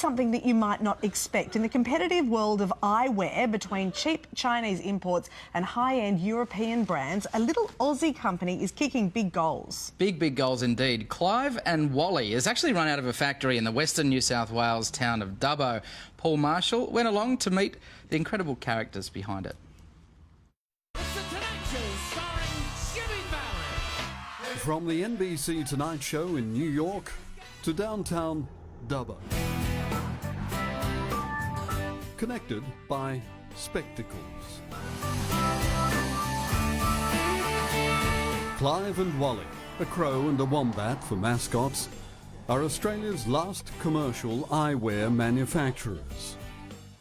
something that you might not expect. In the competitive world of eyewear, between cheap Chinese imports and high-end European brands, a little Aussie company is kicking big goals. Big goals indeed. Clive and Wally has actually run out of a factory in the western New South Wales town of Dubbo. Paul Marshall went along to meet the incredible characters behind it. From the NBC Tonight Show in New York to downtown Dubbo. Connected by spectacles. Clive and Wally, a crow and a wombat for mascots, are Australia's last commercial eyewear manufacturers.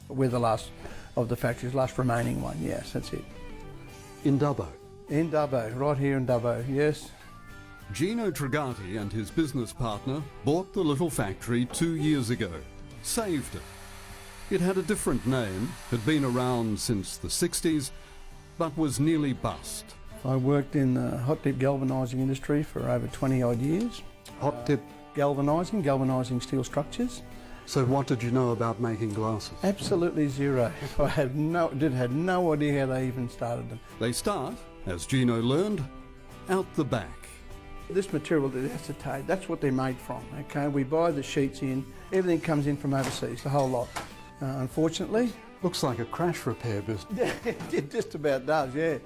We're the last of the factories, last remaining one, yes, that's it. In Dubbo? In Dubbo, right here in Dubbo, yes. Gino Trigati and his business partner bought the little factory 2 years ago, saved it. It had a different name, had been around since the 60s, but was nearly bust. I worked in the hot dip galvanising industry for over 20 odd years. Hot dip? Galvanising steel structures. So what did you know about making glasses? Absolutely zero. I had no idea how they even started them. They start, as Gino learned, out the back. This material, the acetate, that's what they're made from, okay? We buy the sheets in, everything comes in from overseas, the whole lot. Unfortunately. Looks like a crash repair business. It just about does, yeah.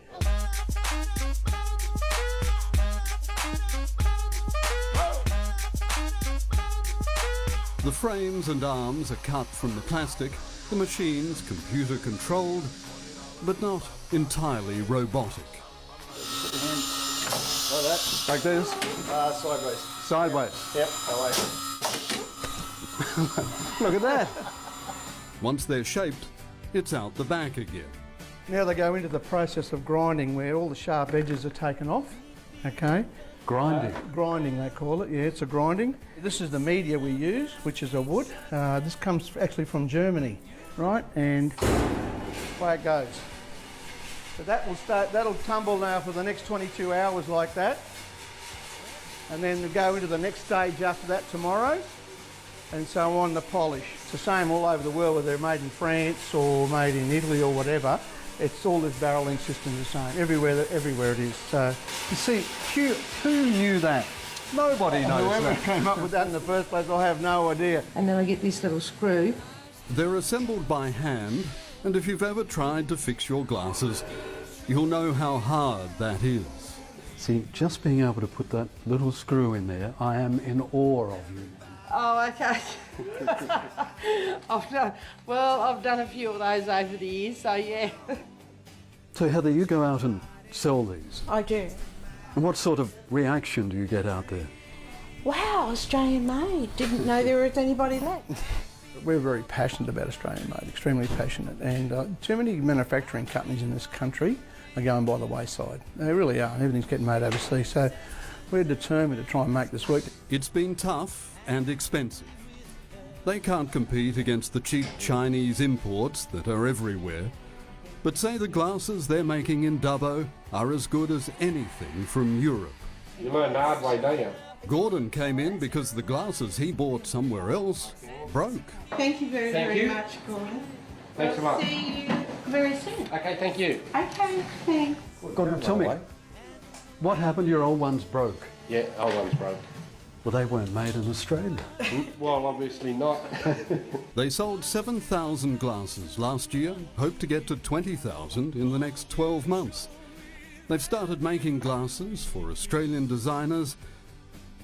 The frames and arms are cut from the plastic, the machines computer controlled, but not entirely robotic. Like that. Like this? Sideways. Sideways? Yep, away. Look at that. Once they're shaped, it's out the back again. Now they go into the process of grinding where all the sharp edges are taken off, okay? Grinding? Grinding they call it, yeah, it's a grinding. This is the media we use, which is a wood. This comes actually from Germany, right? And away it goes. So that'll tumble now for the next 22 hours like that. And then we go into the next stage after that tomorrow. And so on, the polish. It's the same all over the world, whether they're made in France or made in Italy or whatever. It's all this barreling system the same, everywhere it is. So you see, who knew that? Nobody knows whoever that. came up with that in the first place, I have no idea. And then I get this little screw. They're assembled by hand, and if you've ever tried to fix your glasses, you'll know how hard that is. See, just being able to put that little screw in there, I am in awe of you. Oh, okay. I've done a few of those over the years, so yeah. So Heather, you go out and sell these. I do. And what sort of reaction do you get out there? Wow, Australian made. Didn't know there was anybody left. We're very passionate about Australian made, extremely passionate. And too many manufacturing companies in this country are going by the wayside. They really are. Everything's getting made overseas. So we're determined to try and make this work. It's been tough and expensive. They can't compete against the cheap Chinese imports that are everywhere, but say the glasses they're making in Dubbo are as good as anything from Europe. You learn the hard way, don't you? Gordon came in because the glasses he bought somewhere else broke. Thank you very much, Gordon. Thanks a lot. See you very soon. Okay, thank you. Okay, thanks. Gordon, tell me, what happened? Your old ones broke? Yeah, old one's broke. Well, they weren't made in Australia. Well, obviously not. They sold 7,000 glasses last year, hope to get to 20,000 in the next 12 months. They've started making glasses for Australian designers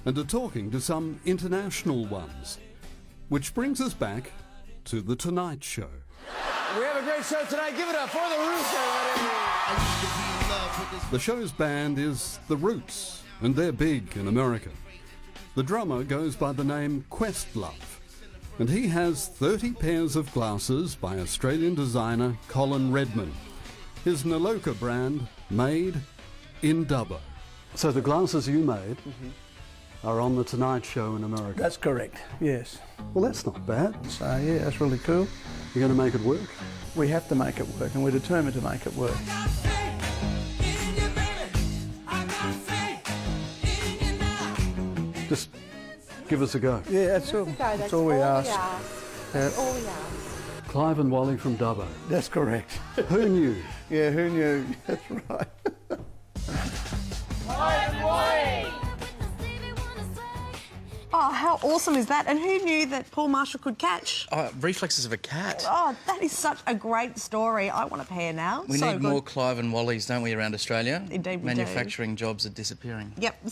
and are talking to some international ones. Which brings us back to The Tonight Show. We have a great show tonight. Give it up for The Roots. The show's band is The Roots, and they're big in America. The drummer goes by the name Questlove, and he has 30 pairs of glasses by Australian designer Colin Redman. His Naloka brand made in Dubbo. So the glasses you made are on The Tonight Show in America? That's correct, yes. Well, that's not bad. So yeah, that's really cool. You're going to make it work? We have to make it work, and we're determined to make it work. Just give us a go. Yeah, that's all we ask. All yarns. Clive and Wally from Dubbo. That's correct. Who knew? Yeah, who knew? That's right. Oh, how awesome is that? And who knew that Paul Marshall could catch? Oh, reflexes of a cat. Oh, that is such a great story. I want a pair now. We So need good. more Clive and Wallies, don't we, around Australia? Indeed we do. Manufacturing jobs are disappearing. Yep.